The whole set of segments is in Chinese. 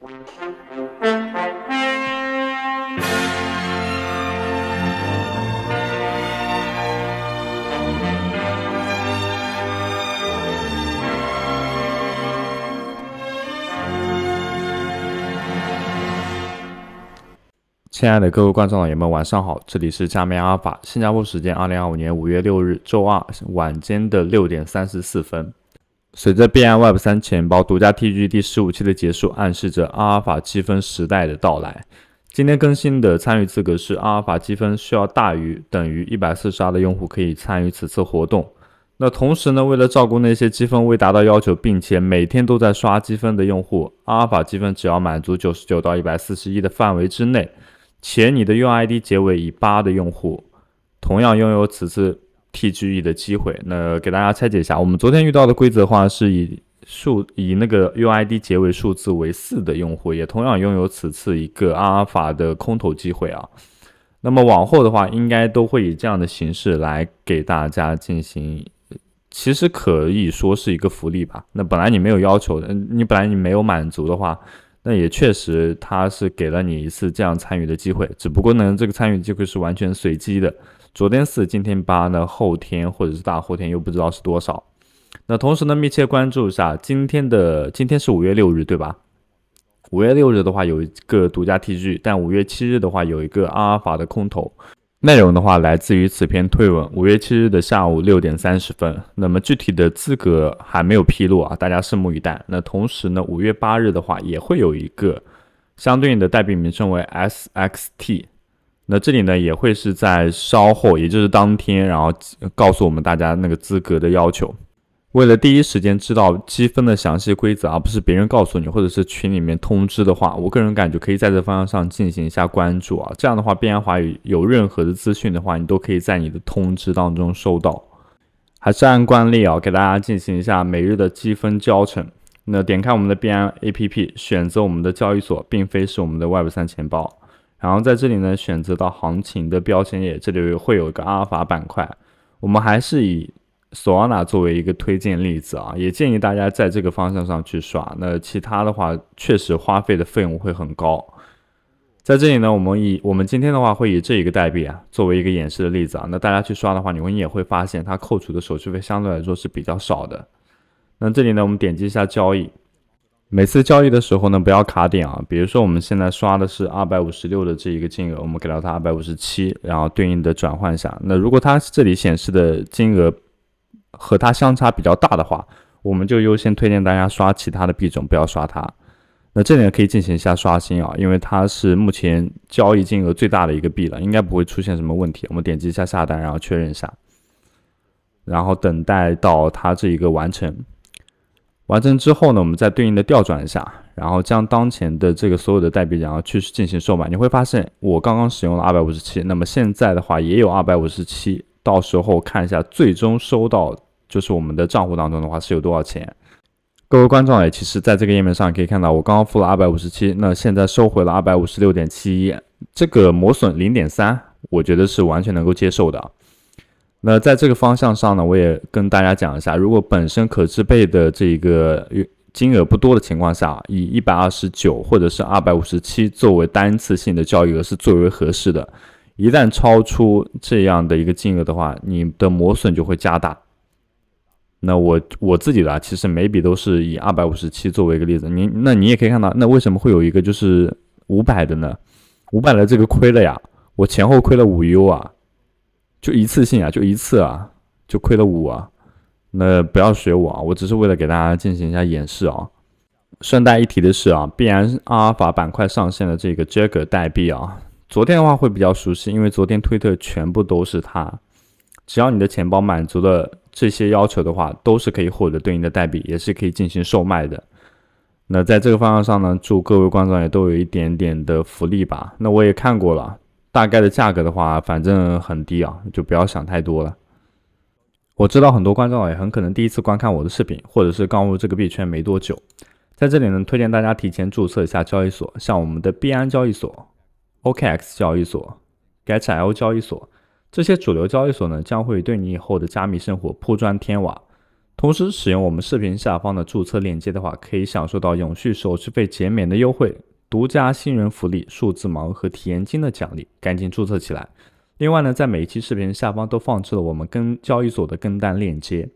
亲爱的各位观众老爷们，晚上好，这里是加密阿尔法，新加坡时间2025年5月6日周二晚间的6点34分。随着币安 Web3 钱包独家 TG 第15期的结束，暗示着阿尔法积分时代的到来。今天更新的参与资格是阿尔法积分需要大于等于142的用户可以参与此次活动。那同时呢，为了照顾那些积分未达到要求并且每天都在刷积分的用户，阿尔法积分只要满足99到141的范围之内，且你的用 ID 结尾以8的用户同样拥有此次 TGE 的机会。那给大家拆解一下，我们昨天遇到的规则的话是以那个 UID 结尾数字为4的用户也同样拥有此次一个阿尔法的空投机会啊。那么往后的话应该都会以这样的形式来给大家进行，其实可以说是一个福利吧。那本来你没有要求的，你本来你没有满足的话，那也确实他是给了你一次这样参与的机会，只不过呢这个参与机会是完全随机的，昨天4今天8呢，后天或者是大后天又不知道是多少。那同时呢密切关注一下今天是5月6日对吧？5月6日的话有一个独家 TG， 但5月7日的话有一个阿尔法的空投，内容的话来自于此篇推文5月7日的下午6点30分，那么具体的资格还没有披露啊，大家拭目以待。那同时呢5月8日的话也会有一个相对应的代币名称为 SXT， 那这里呢也会是在稍后也就是当天然后告诉我们大家那个资格的要求。为了第一时间知道积分的详细规则，而不是别人告诉你或者是群里面通知的话，我个人感觉可以在这方向上进行一下关注啊。这样的话币安华语有任何的资讯的话，你都可以在你的通知当中收到。还是按惯例啊，给大家进行一下每日的积分教程。那点开我们的币安 APP， 选择我们的交易所，并非是我们的 Web3 钱包，然后在这里呢选择到行情的标签页，这里会有一个阿尔法板块，我们还是以Solana 作为一个推荐例子啊，也建议大家在这个方向上去刷。那其他的话确实花费的费用会很高。在这里呢我们今天的话会以这一个代币啊作为一个演示的例子啊，那大家去刷的话你也会发现它扣除的手续费相对来说是比较少的。那这里呢我们点击一下交易，每次交易的时候呢不要卡点啊，比如说我们现在刷的是256的这一个金额，我们给到它257，然后对应的转换一下。那如果它这里显示的金额和它相差比较大的话，我们就优先推荐大家刷其他的币种，不要刷它。那这里可以进行一下刷新啊，因为它是目前交易金额最大的一个币了，应该不会出现什么问题。我们点击一下下单，然后确认一下，然后等待到它这一个完成。完成之后呢，我们再对应的调转一下，然后将当前的这个所有的代币然后去进行售卖。你会发现我刚刚使用了257，那么现在的话也有257，到时候看一下最终收到就是我们的账户当中的话是有多少钱。各位观众其实在这个页面上可以看到我刚刚付了257，那现在收回了 256.71， 这个磨损 0.3 我觉得是完全能够接受的。那在这个方向上呢，我也跟大家讲一下，如果本身可支配的这个金额不多的情况下，以129或者是257作为单次性的交易额是最为合适的。一旦超出这样的一个金额的话，你的磨损就会加大。那我自己的其实每笔都是以257作为一个例子，那你也可以看到，那为什么会有一个就是500的呢？500的这个亏了呀，我前后亏了5U啊，就一次性啊，就一次啊，就亏了5啊。那不要学我啊，我只是为了给大家进行一下演示啊。顺带一提的是啊，币安阿尔法板块上线的这个 Jagger 代币啊，昨天的话会比较熟悉，因为昨天推特全部都是它。只要你的钱包满足了这些要求的话，都是可以获得对应的代币，也是可以进行售卖的。那在这个方向上呢，祝各位观众也都有一点点的福利吧。那我也看过了，大概的价格的话，反正很低啊，就不要想太多了。我知道很多观众也很可能第一次观看我的视频，或者是刚入这个币圈没多久。在这里呢，推荐大家提前注册一下交易所，像我们的币安交易所、OKX 交易所、GetIO 交易所，这些主流交易所呢，将会对你以后的加密生活铺砖添瓦。同时使用我们视频下方的注册链接的话，可以享受到永续手续费减免的优惠、独家新人福利、数字盲盒体验金的奖励，赶紧注册起来。另外呢，在每一期视频下方都放置了我们跟交易所的跟单链接，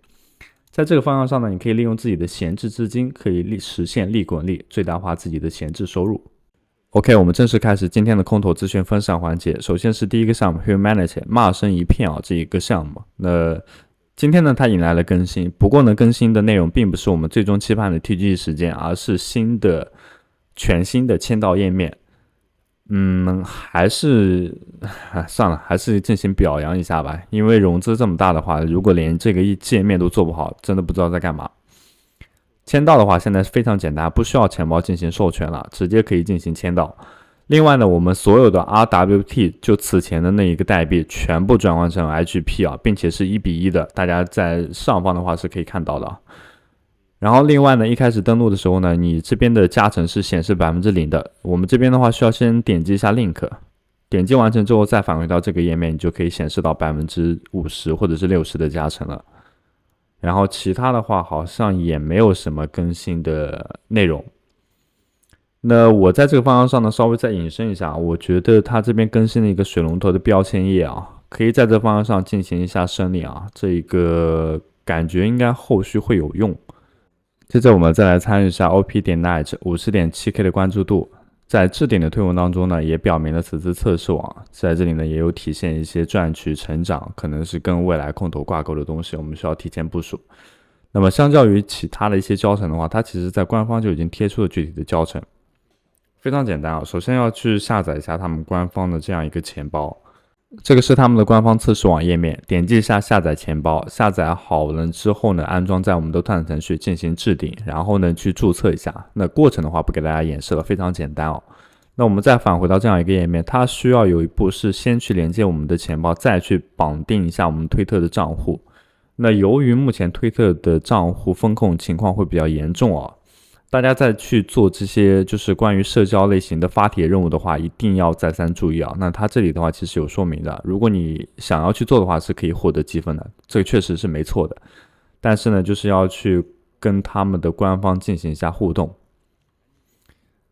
在这个方向上呢，你可以利用自己的闲置资金，可以实现利滚利，最大化自己的闲置收入。OK， 我们正式开始今天的空头资讯分享环节。首先是第一个项目 Humanity 骂声一片这一个项目。那今天呢，它引来了更新，不过呢，更新的内容并不是我们最终期盼的 TGE 时间，而是全新的签到页面。还是算了，还是进行表扬一下吧。因为融资这么大的话，如果连这个界面都做不好，真的不知道在干嘛。签到的话，现在非常简单，不需要钱包进行授权了，直接可以进行签到。另外呢，我们所有的 RWT 就此前的那一个代币全部转换成 HGP 并且是1:1的，大家在上方的话是可以看到的。然后另外呢，一开始登录的时候呢，你这边的加成是显示 0% 的，我们这边的话需要先点击一下 link， 点击完成之后再返回到这个页面，你就可以显示到 50% 或者是60%的加成了。然后其他的话好像也没有什么更新的内容。那我在这个方向上呢，稍微再引申一下，我觉得它这边更新了一个水龙头的标签页可以在这方向上进行一下申领这一个感觉应该后续会有用。接着我们再来参与一下 OP.net 50.7K 的关注度，在置顶的推文当中呢，也表明了此次测试网在这里呢也有体现一些赚取成长，可能是跟未来空头挂钩的东西，我们需要提前部署。那么相较于其他的一些教程的话，它其实在官方就已经贴出了具体的教程，非常简单首先要去下载一下他们官方的这样一个钱包，这个是他们的官方测试网页面，点击一下下载钱包，下载好了之后呢，安装在我们的段程序进行置顶，然后呢去注册一下。那过程的话不给大家演示了，非常简单那我们再返回到这样一个页面，它需要有一步是先去连接我们的钱包，再去绑定一下我们推特的账户。那由于目前推特的账户风控情况会比较严重大家再去做这些就是关于社交类型的发帖任务的话，一定要再三注意那它这里的话其实有说明的，如果你想要去做的话是可以获得积分的，这个确实是没错的。但是呢，就是要去跟他们的官方进行一下互动。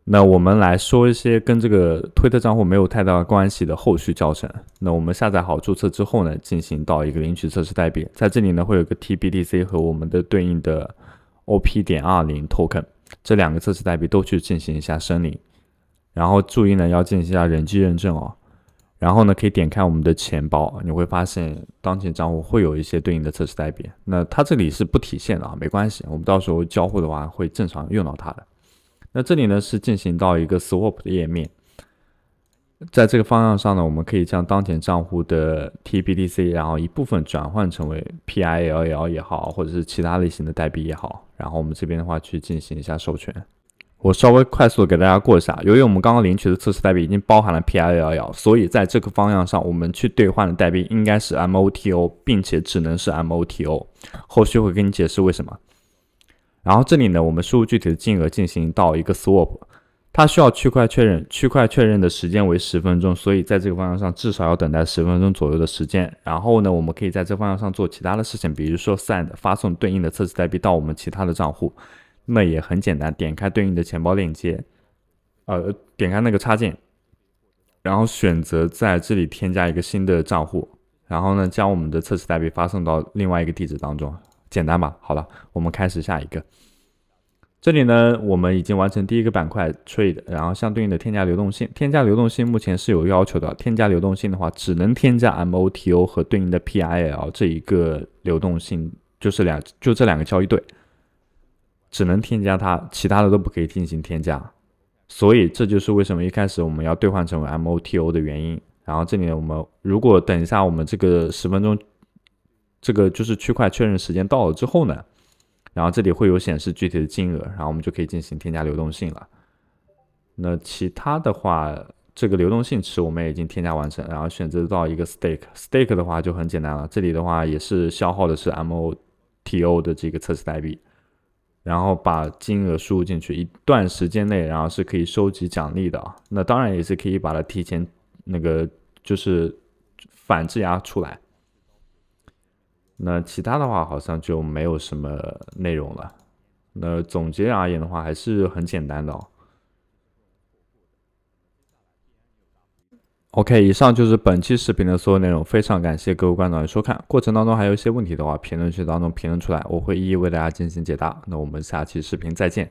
那我们来说一些跟这个推特账户没有太大关系的后续教程。那我们下载好注册之后呢，进行到一个领取测试代币，在这里呢会有个 TBDC 和我们的对应的 OP.20 token。这两个测试代币都去进行一下申领，然后注意呢要进行一下人机认证然后呢可以点开我们的钱包，你会发现当前账户会有一些对应的测试代币，那它这里是不体现的没关系，我们到时候交互的话会正常用到它的。那这里呢是进行到一个 swap 的页面，在这个方向上呢，我们可以将当前账户的 TBDC 然后一部分转换成为 PILL 也好，或者是其他类型的代币也好，然后我们这边的话去进行一下授权。我稍微快速的给大家过一下，由于我们刚刚领取的测试代币已经包含了 PILL， 所以在这个方向上我们去兑换的代币应该是 MOTO， 并且只能是 MOTO， 后续会跟你解释为什么。然后这里呢，我们输入具体的金额进行到一个 swap，它需要区块确认的时间为10分钟，所以在这个方向上至少要等待10分钟左右的时间。然后呢，我们可以在这方向上做其他的事情，比如说 send 发送对应的测试代币到我们其他的账户。那么也很简单，点开对应的钱包链接，点开那个插件，然后选择在这里添加一个新的账户，然后呢将我们的测试代币发送到另外一个地址当中，简单吧？好了，我们开始下一个。这里呢，我们已经完成第一个板块 trade， 然后相对应的添加流动性。添加流动性目前是有要求的，添加流动性的话，只能添加 MOTO 和对应的 PIL 这一个流动性，就这两个交易对，只能添加它，其他的都不可以进行添加。所以这就是为什么一开始我们要兑换成为 MOTO 的原因。然后这里呢，我们如果等一下我们这个10分钟，这个就是区块确认时间到了之后呢，然后这里会有显示具体的金额，然后我们就可以进行添加流动性了。那其他的话，这个流动性池我们也已经添加完成，然后选择到一个 stake 的话就很简单了，这里的话也是消耗的是 MOTO 的这个测试代币，然后把金额输入进去，一段时间内然后是可以收集奖励的那当然也是可以把它提前那个就是反质押出来。那其他的话好像就没有什么内容了。那总结而言的话，还是很简单的哦。OK，以上就是本期视频的所有内容，非常感谢各位观众的收看。过程当中还有一些问题的话，评论区当中评论出来，我会一一为大家进行解答。那我们下期视频再见。